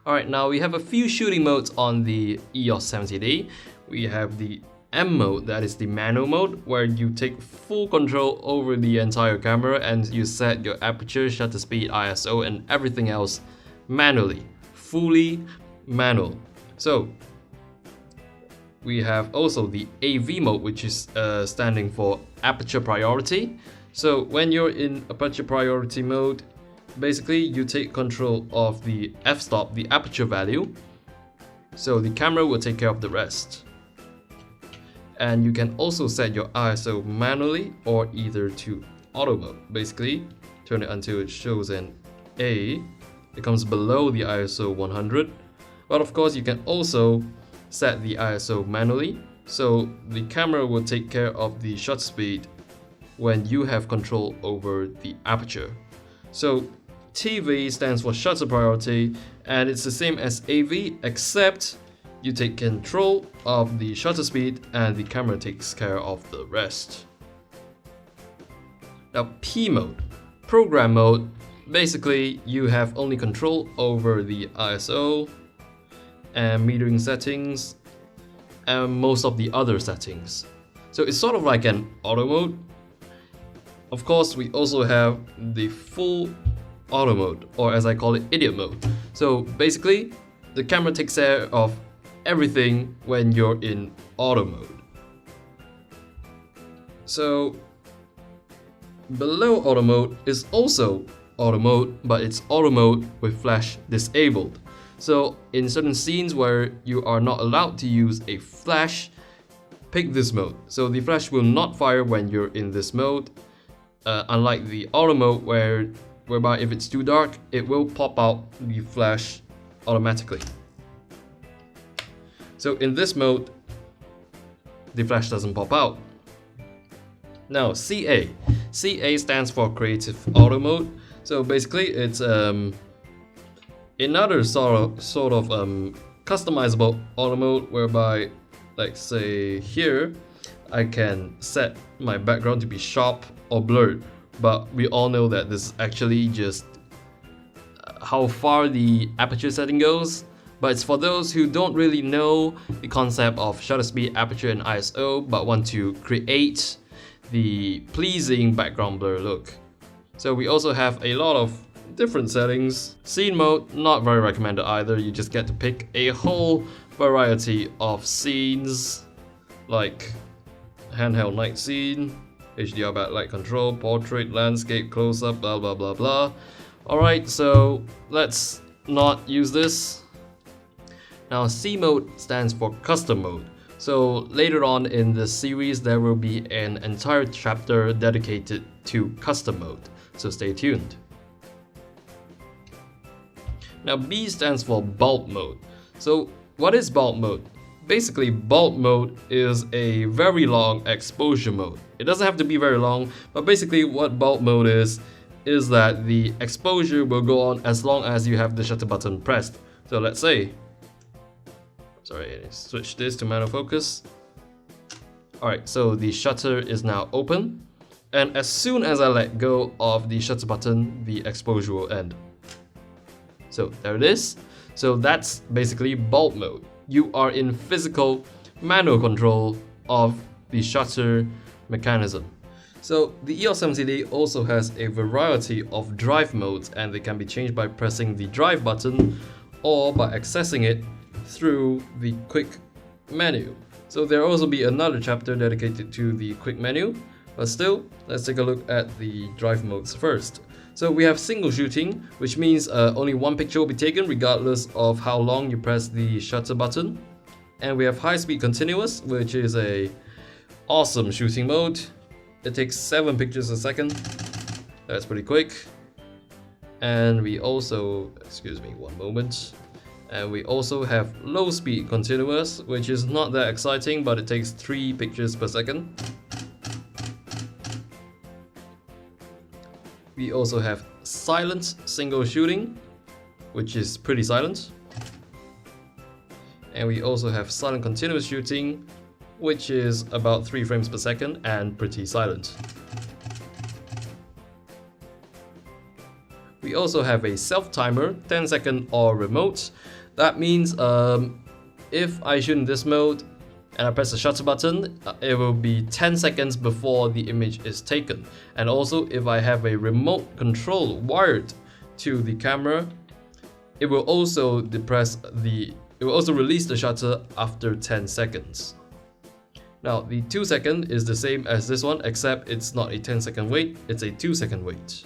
Alright, now we have a few shooting modes on the EOS 70D. We have the M mode, that is the manual mode, where you take full control over the entire camera and you set your aperture, shutter speed, ISO and everything else manually, fully manual. So we have also the AV mode, which is standing for aperture priority. So when you're in aperture priority mode, basically you take control of the f-stop, the aperture value, so the camera will take care of the rest. And you can also set your ISO manually or either to auto mode. Basically turn it until it shows an A, it comes below the ISO 100, but of course you can also set the ISO manually, so the camera will take care of the shutter speed when you have control over the aperture. So TV stands for shutter priority, and it's the same as AV, except you take control of the shutter speed and the camera takes care of the rest. Now P mode, program mode, basically you have only control over the ISO and metering settings and most of the other settings. So it's sort of like an auto mode. Of course, we also have the full auto mode, or as I call it, idiot mode. So basically, the camera takes care of everything when you're in auto mode. So below auto mode is also auto mode, but it's auto mode with flash disabled. So in certain scenes where you are not allowed to use a flash, pick this mode. So the flash will not fire when you're in this mode. Unlike the auto mode whereby if it's too dark, it will pop out the flash automatically. So in this mode, the flash doesn't pop out. Now CA. CA stands for Creative Auto Mode. So basically it's another sort of customizable auto mode whereby, like say here, I can set my background to be sharp or blurred, but we all know that this is actually just how far the aperture setting goes. But it's for those who don't really know the concept of shutter speed, aperture and ISO, but want to create the pleasing background blur look. So we also have a lot of different settings. Scene mode, not very recommended either. You just get to pick a whole variety of scenes, like handheld night scene, HDR backlight control, portrait, landscape, close-up, blah blah blah blah. Alright, so let's not use this. Now C mode stands for custom mode. So later on in this series there will be an entire chapter dedicated to custom mode, so stay tuned. Now B stands for bulk mode. So what is bulk mode? Basically, bulk mode is a very long exposure mode. It doesn't have to be very long, but basically what bulk mode is that the exposure will go on as long as you have the shutter button pressed. So let's say, sorry, switch this to manual focus. Alright, so the shutter is now open, and as soon as I let go of the shutter button, the exposure will end. So there it is. So that's basically bulk mode. You are in physical manual control of the shutter mechanism. So the EOS 70D also has a variety of drive modes, and they can be changed by pressing the drive button or by accessing it through the quick menu. So there will also be another chapter dedicated to the quick menu, but still, let's take a look at the drive modes first. So we have single shooting, which means only one picture will be taken regardless of how long you press the shutter button. And we have high speed continuous, which is a awesome shooting mode. It takes 7 pictures a second. That's pretty quick. And we also, excuse me, one moment. And we also have low speed continuous, which is not that exciting, but it takes 3 pictures per second. We also have silent single shooting, which is pretty silent. And we also have silent continuous shooting, which is about 3 frames per second and pretty silent. We also have a self timer, 10-second or remote. That means if I shoot in this mode and I press the shutter button, it will be 10 seconds before the image is taken. And also if I have a remote control wired to the camera, it will also release the shutter after 10 seconds. Now the 2 second is the same as this one, except it's not a 10-second wait, it's a 2-second wait.